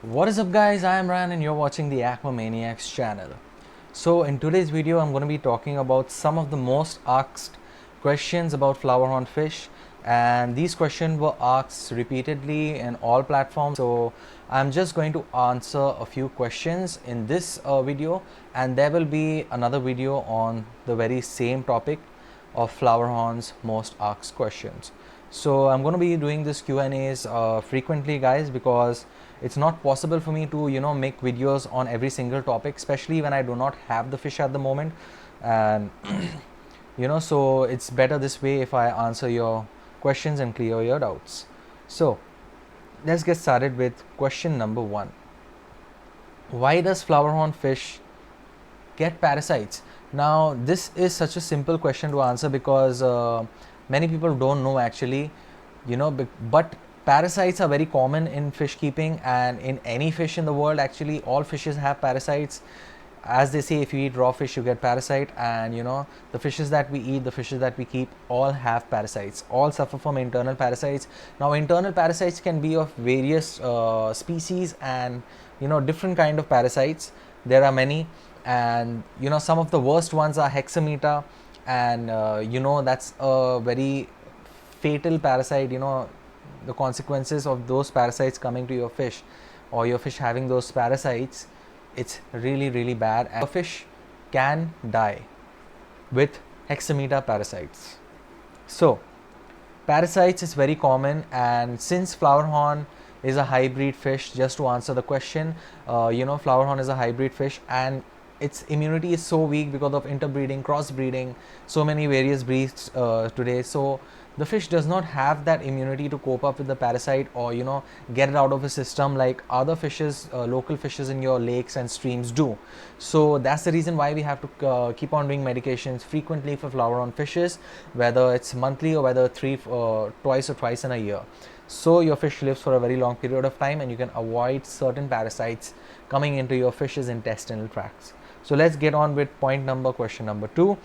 What is up guys, I am Ryan and you're watching the Aquamaniacs channel. So in today's video I'm going to be talking about some of the most asked questions about flowerhorn fish, and these questions were asked repeatedly in all platforms. So I'm just going to answer a few questions in this video, and there will be another video on the very same topic of flowerhorn's most asked questions. So I'm going to be doing this Q&As frequently guys, because it's not possible for me to make videos on every single topic, especially when I do not have the fish at the moment. And so it's better this way if I answer your questions and clear your doubts. So let's get started with question number 1. Why does flowerhorn fish get parasites? Now this is such a simple question to answer because many people don't know actually, but parasites are very common in fish keeping and in any fish in the world. Actually all fishes have parasites. As they say, if you eat raw fish you get parasite, and the fishes that we eat, the fishes that we keep, all have parasites, all suffer from internal parasites. Now internal parasites can be of various species and different kind of parasites. There are many, and some of the worst ones are hexameta, and that's a very fatal parasite. The consequences of those parasites coming to your fish, or your fish having those parasites, it's really bad, and a fish can die with hexameta parasites. So parasites is very common, and since flowerhorn is a hybrid fish, just to answer the question, flowerhorn is a hybrid fish and its immunity is so weak because of interbreeding, crossbreeding, so many various breeds today. So the fish does not have that immunity to cope up with the parasite, or get it out of his system like other fishes, local fishes in your lakes and streams do. So that's the reason why we have to keep on doing medications frequently for flowerhorn fishes, whether it's monthly or whether twice or twice in a year, so your fish lives for a very long period of time and you can avoid certain parasites coming into your fish's intestinal tracts. So let's get on with question number 2,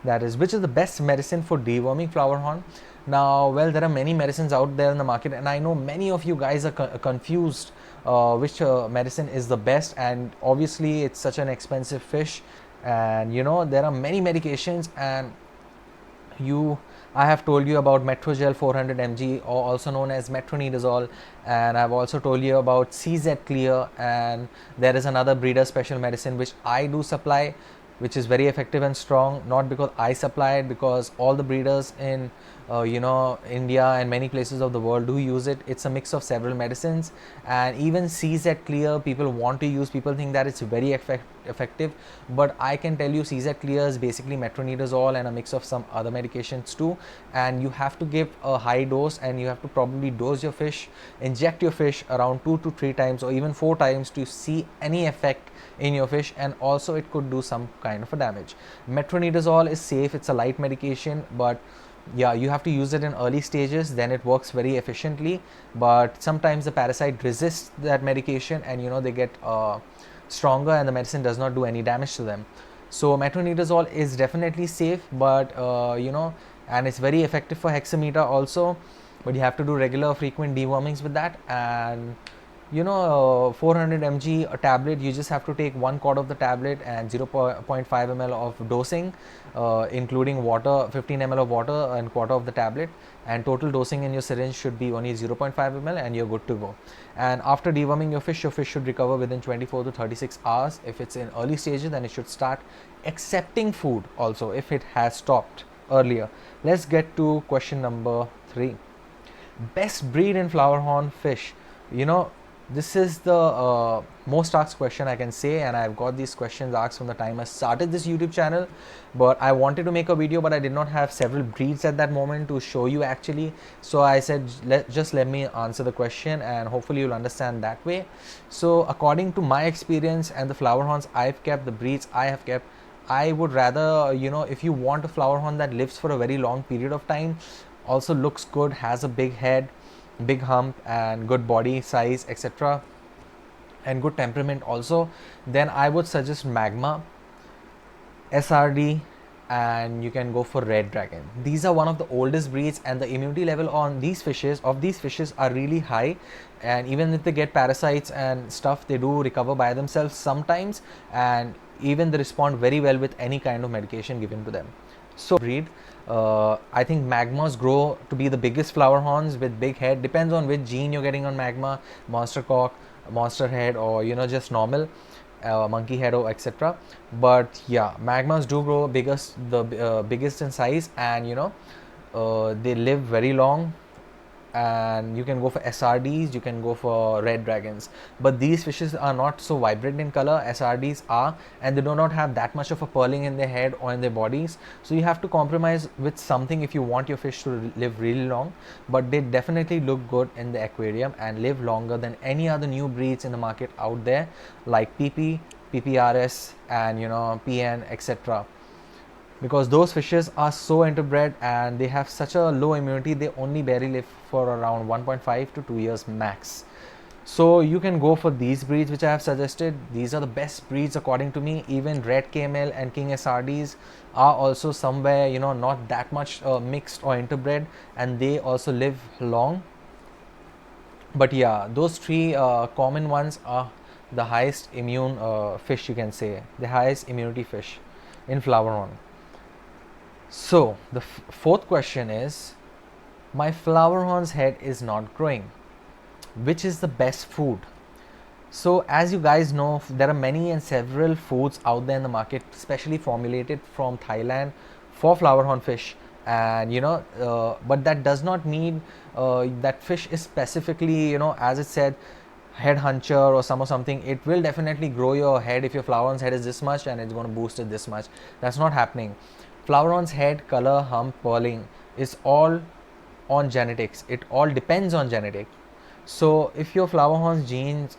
that is, which is the best medicine for deworming flowerhorn? Now, well, there are many medicines out there in the market, and I know many of you guys are confused which medicine is the best, and obviously it's such an expensive fish, and there are many medications, and I have told you about Metrogel 400 mg, or also known as metronidazole, and I've also told you about CZ Clear, and there is another breeder special medicine which I do supply, which is very effective and strong, not because I supply it, because all the breeders in India and many places of the world do use it. It's a mix of several medicines, and even CZ Clear people want to use. People think that it's very effective, but I can tell you CZ Clear is basically metronidazole and a mix of some other medications too, and you have to give a high dose, and you have to probably dose your fish, inject your fish around 2 to 3 times or even 4 times to see any effect in your fish, and also it could do some kind of a damage. Metronidazole is safe, it's a light medication, but yeah, you have to use it in early stages, then it works very efficiently, but sometimes the parasite resists that medication, and they get stronger and the medicine does not do any damage to them. So metronidazole is definitely safe, but and it's very effective for hexameta also, but you have to do regular frequent dewormings with that. And 400 mg a tablet, you just have to take 1 quart of the tablet and 0.5 ml of dosing, including water, 15 ml of water and quarter of the tablet, and total dosing in your syringe should be only 0.5 ml and you're good to go. And after deworming your fish should recover within 24 to 36 hours. If it's in early stages, then it should start accepting food also if it has stopped earlier. Let's get to question number 3. Best breed in flowerhorn fish. This is the most asked question I can say, and I've got these questions asked from the time I started this YouTube channel, but I wanted to make a video, but I did not have several breeds at that moment to show you actually. So I said, just let me answer the question and hopefully you'll understand that way. So according to my experience and the flowerhorns I've kept, the breeds I have kept, I would rather, if you want a flowerhorn that lives for a very long period of time, also looks good, has a big head, big hump and good body size, etc., and good temperament also, then I would suggest Magma, SRD, and you can go for red dragon. These are one of the oldest breeds, and the immunity level on these fishes are really high, and even if they get parasites and stuff, they do recover by themselves sometimes, and even they respond very well with any kind of medication given to them. So breed, I think magmas grow to be the biggest flower horns with big head. Depends on which gene you're getting on magma, monster cock, monster head, or just normal monkey head or etc. But yeah, magmas do grow biggest in size, and they live very long, and you can go for SRDs, you can go for red dragons. But these fishes are not so vibrant in color. SRDs are, and they do not have that much of a pearling in their head or in their bodies, so you have to compromise with something if you want your fish to live really long. But they definitely look good in the aquarium and live longer than any other new breeds in the market out there, like PP, PPRS, and PN, etc. Because those fishes are so interbred and they have such a low immunity, they only barely live for around 1.5 to 2 years max. So you can go for these breeds which I have suggested. These are the best breeds according to me. Even red KML and king SRDs are also somewhere not that much mixed or interbred, and they also live long. But yeah, those three common ones are the highest immune fish, you can say, the highest immunity fish in Flowerhorn. So the fourth question is, my Flowerhorn's head is not growing. Which is the best food? So as you guys know, there are many and several foods out there in the market, especially formulated from Thailand for Flowerhorn fish. And but that does not mean that fish is specifically, as it said, head huncher or something. It will definitely grow your head if your Flowerhorn's head is this much, and it's going to boost it this much. That's not happening. Flowerhorn's head, color, hump, pearling is all on genetics. It all depends on genetics. So if your Flowerhorn's genes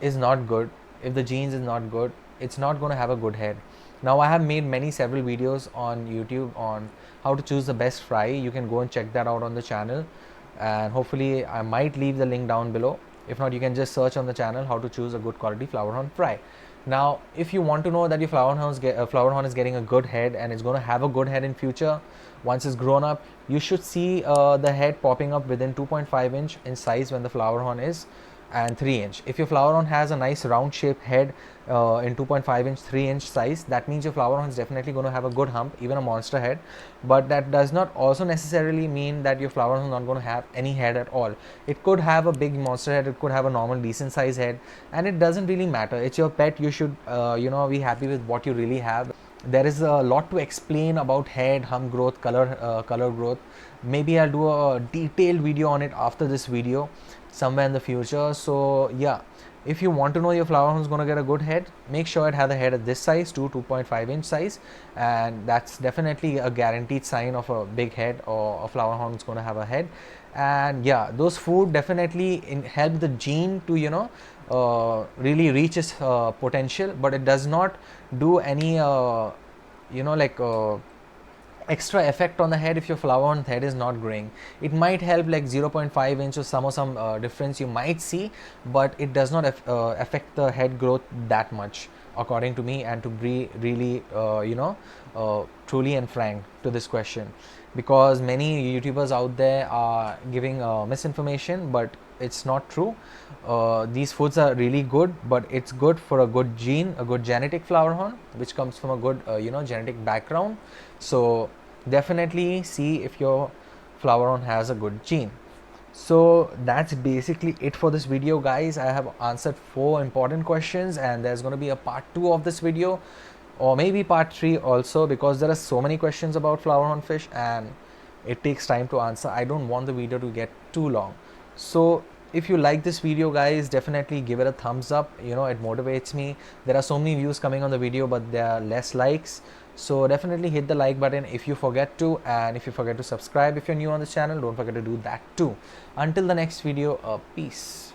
is not good, if the genes is not good, it's not going to have a good head. Now I have made several videos on YouTube on how to choose the best fry. You can go and check that out on the channel, and hopefully I might leave the link down below. If not, you can just search on the channel how to choose a good quality Flowerhorn fry. Now, if you want to know that your Flowerhorn is getting a good head and it's going to have a good head in future, once it's grown up, you should see the head popping up within 2.5 inch in size when the Flowerhorn is, and 3 inch. If your Flowerhorn has a nice round shaped head in 2.5 inch, 3 inch size, that means your Flowerhorn is definitely going to have a good hump, even a monster head. But that does not also necessarily mean that your Flowerhorn is not going to have any head at all. It could have a big monster head, it could have a normal decent size head, and it doesn't really matter. It's your pet. You should be happy with what you really have. There is a lot to explain about head, hump growth, color growth. Maybe I'll do a detailed video on it after this video somewhere in the future. So yeah, if you want to know your Flowerhorn is going to get a good head, make sure it has a head at this size, 2.5 inch size, and that's definitely a guaranteed sign of a big head, or a Flowerhorn is going to have a head. And yeah, those food definitely help the gene to really reach its potential, but it does not do any extra effect on the head if your Flowerhorn head is not growing. It might help like 0.5 inch or some difference you might see, but it does not affect the head growth that much, according to me, and to be really truly and frank to this question, because many YouTubers out there are giving misinformation, but it's not true. These foods are really good, but it's good for a good gene, a good genetic Flowerhorn, which comes from a good genetic background. So definitely see if your Flowerhorn has a good gene. So that's basically it for this video, guys. I have answered 4 important questions, and there's going to be a part 2 of this video, or maybe part 3 also, because there are so many questions about Flowerhorn fish and it takes time to answer. I don't want the video to get too long. So if you like this video, guys, definitely give it a thumbs up. It motivates me. There are so many views coming on the video, but there are less likes. So definitely hit the like button if you forget to, and if you forget to subscribe if you're new on this channel, don't forget to do that too. Until the next video, peace.